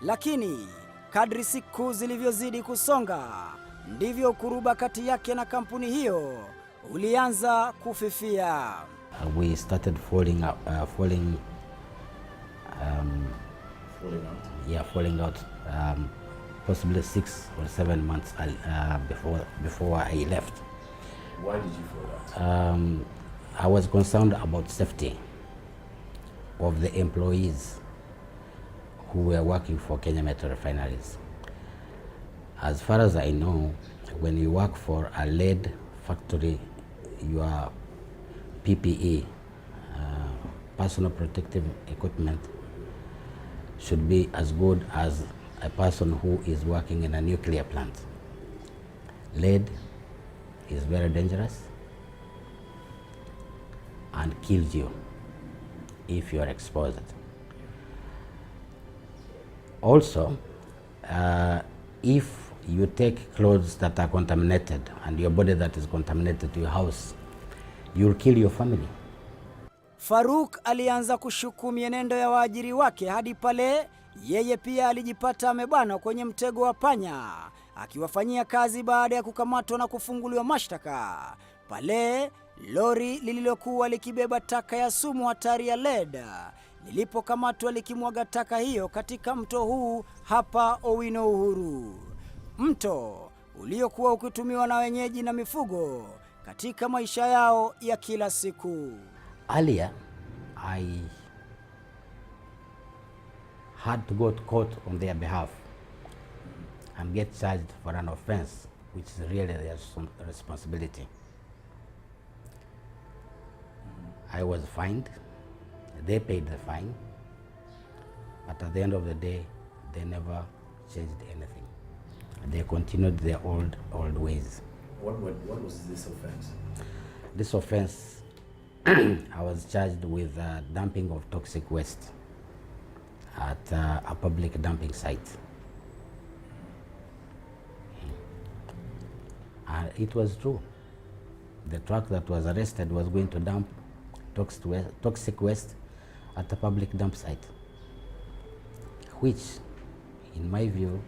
Lakini kadri siku zilivyozidi kusonga, ndivyo kuruba kati yake na kampuni hiyo ulianza kufifia. We started falling out possibly 6 or 7 months before I left. Why did you fall out? I was concerned about safety of the employees who were working for Kenya Metal Refineries. As far as I know, when you work for a lead factory, your PPE, personal protective equipment, should be as good as a person who is working in a nuclear plant. Lead is very dangerous and kills you if you are exposed. Also, if you take clothes that are contaminated and your body that is contaminated to your house, you'll kill your family. Faruk alianza kushuku mienendo ya waajiri wake hadi pale yeye pia alijipata amebanwa kwenye mtego wa panya, akiwafanyia kazi baada ya kukamatwa na kufunguliwa mashtaka pale lori lililokuwa likibeba taka ya sumu hatari ya lead lilipokamatwa likimwaga taka hiyo katika mto huu hapa Owino Uhuru, mto uliokuwa ukitumiwa na wenyeji na mifugo katika maisha yao ya kila siku. Earlier, I had to go to court on their behalf and get charged for an offense, which is really their responsibility. I was fined, they paid the fine, but at the end of the day, they never changed anything. They continued their old ways. What was this offense? This offense, I was charged with dumping of toxic waste at a public dumping site. And it was true. The truck that was arrested was going to dump toxic waste at a public dump site, which, in my view,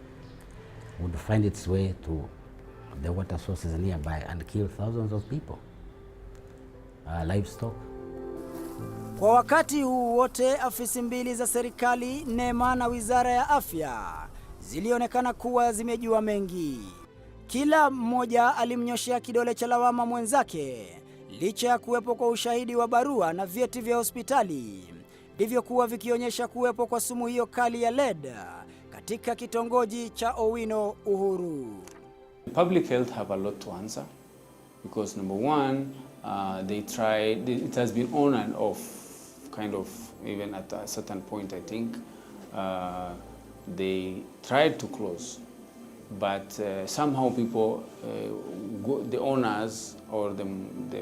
would find its way to the water sources nearby and kill thousands of people, livestock. Kwa wakati huu wote, afisi mbili za serikali, NEMA na Wizara ya Afya, zilionekana kuwa zimejua mengi. Kila mmoja alimnyoshea kidole cha lawama mwenzake, licha ya kuwepo kwa ushahidi wa barua na vyeti vya hospitali ndivyo kuwa vikionyesha kuwepo kwa sumu hiyo kali ya lead katika kitongoji cha Owino Uhuru. Public health have a lot to answer because number one, they tried, it has been on and off, kind of, even at a certain point I think, they tried to close, but somehow people, the owners or the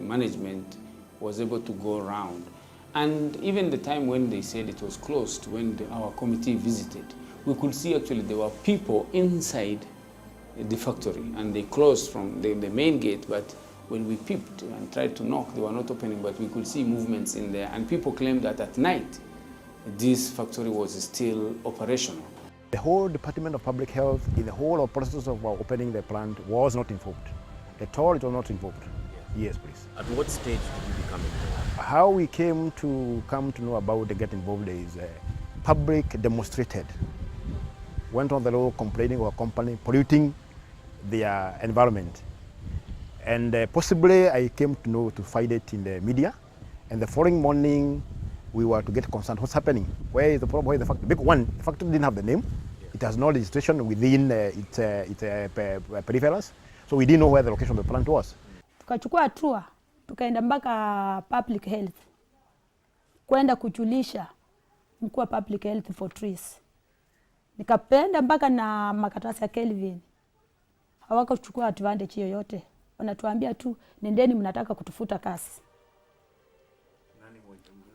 management was able to go around. And even the time when they said it was closed, when our committee visited, we could see actually there were people inside the factory and they closed from the main gate, but when we peeped and tried to knock, they were not opening, but we could see movements in there, and people claimed that at night this factory was still operational. The whole Department of Public Health, in the whole of process of opening the plant, was not involved. At all, it was not involved. Yes, please. At what stage did you become involved? How we came to know about the get involved is public demonstrated. Went on the road complaining of a company polluting their environment. And possibly I came to know to find it in the media. And the following morning, we were to get concerned. What's happening? Where is the problem? Where is the factory? Big one, the factory didn't have the name. It has no registration within its peripherals. So we didn't know where the location of the plant was. Tukachukua hatua, tukaenda mpaka public health, kwenda kujulisha mkuu wa public health for trees. Nikapenda mpaka na makaratasi ya Kelvin. Hawakuchukua advantage yoyote. Wanatuambia tu, nendeni mnataka kutufuta kazi.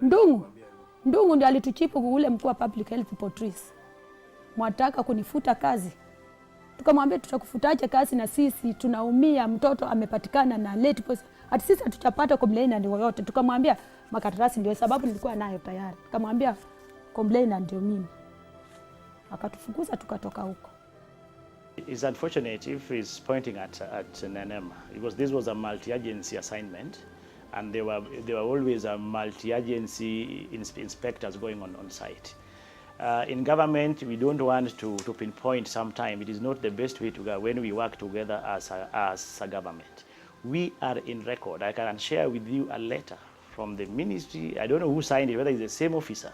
Ndungu ndio alituchipu ule mkuu wa public health for trees. Mwataka kunifuta kazi. Tukamwambia tutakufutaje kazi na sisi tunaumia, mtoto amepatikana na late poison. Hata sisi tutapata complaint yoyote. Tukamwambia makaratasi ndio sababu nilikuwa nayo tayari. Tukamwambia complaint ndio mimi. Akatufukuza tukatoka huko. It's unfortunate if he's pointing at NEMA because this was a multi-agency assignment and there were always a multi-agency inspectors going on site. In government, we don't want to pinpoint sometime. It is not the best way to go when we work together as a government. We are in record. I can share with you a letter from the ministry. I don't know who signed it, whether it's the same officer,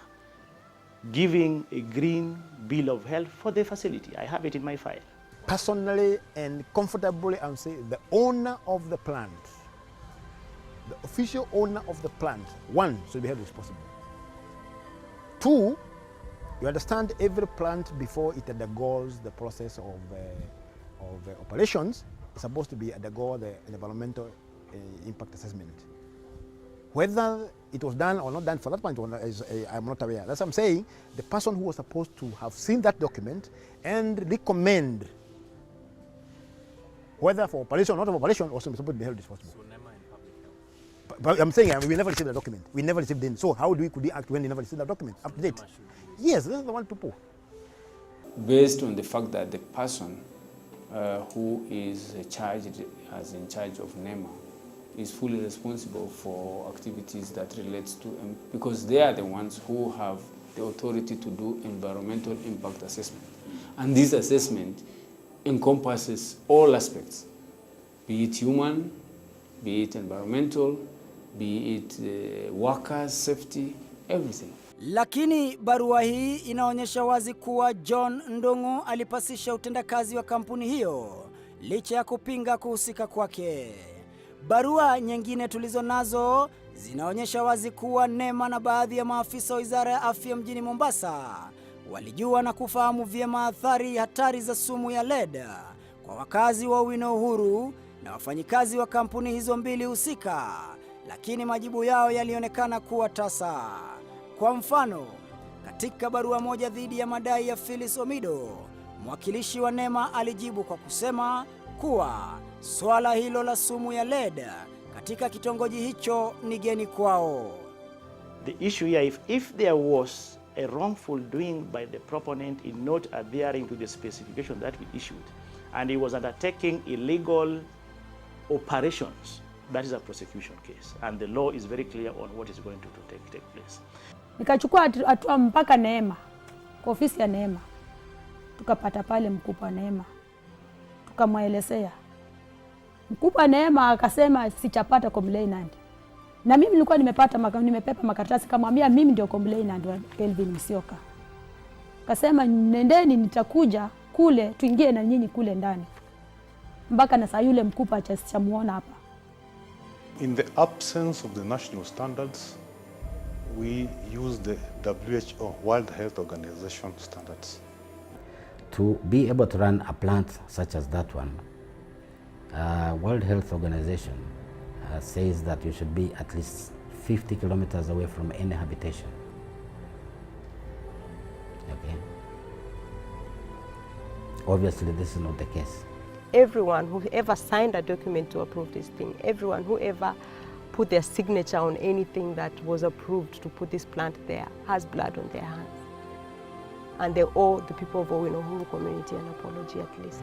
giving a green bill of health for the facility. I have it in my file. Personally and comfortably, I'm saying the owner of the plant, the official owner of the plant, one, should be held responsible. Two, you understand every plant before it undergoes the process of operations is supposed to be undergo the environmental impact assessment. Whether it was done or not done for that point, I'm not aware. That's what I'm saying. The person who was supposed to have seen that document and recommend whether for operation or not operation, also supposed to be held responsible. But I'm saying we never received the document. We never received it. So how could we act when we never received the document? Up to date. Yes, this is the one to pull. Based on the fact that the person who is charged as in charge of NEMA is fully responsible for activities that relates to, because they are the ones who have the authority to do environmental impact assessment. And this assessment encompasses all aspects, be it human, be it environmental, be it workers' safety, everything. Lakini barua hii inaonyesha wazi kuwa John Ndung'u alipasisha utendakazi wa kampuni hiyo licha ya kupinga kuhusika kwake. Barua nyingine tulizo nazo zinaonyesha wazi kuwa NEMA na baadhi ya maafisa wa Wizara ya Afya mjini Mombasa walijua na kufahamu vyema athari hatari za sumu ya lead kwa wakazi wa Owino Uhuru na wafanyikazi wa kampuni hizo mbili husika, lakini majibu yao yalionekana kuwa tasa. Kwa mfano, katika barua moja dhidi ya madai ya Phyllis Omido, mwakilishi wa NEMA alijibu kwa kusema kuwa swala hilo la sumu ya lead katika kitongoji hicho ni geni kwao. The issue here, if there was a wrongful doing by the proponent in not adhering to the specification that we issued, and he was undertaking illegal operations, that is a prosecution case, and the law is very clear on what is going to take place. Nikachukua hatua mpaka NEMA, kwa ofisi ya NEMA. Tukapata pale mkubwa wa NEMA. Tukamwelezea. Mkubwa wa NEMA akasema sichapata complainant. Na mimi nilikuwa nimepepa makaratasi kamwambia mimi ndio complainant wa Kelvin Musyoka. Akasema nendeni nitakuja kule tuingie na nyinyi kule ndani. Mpaka na saa yule mkubwa achamuona hapa. In the absence of the national standards, we use the WHO, World Health Organization standards. To be able to run a plant such as that one, World Health Organization says that you should be at least 50 kilometers away from any habitation. Okay. Obviously, this is not the case. Everyone who ever signed a document to approve this thing, everyone who ever put their signature on anything that was approved to put this plant there has blood on their hands. And they owe the people of Owino Uhuru community an apology at least.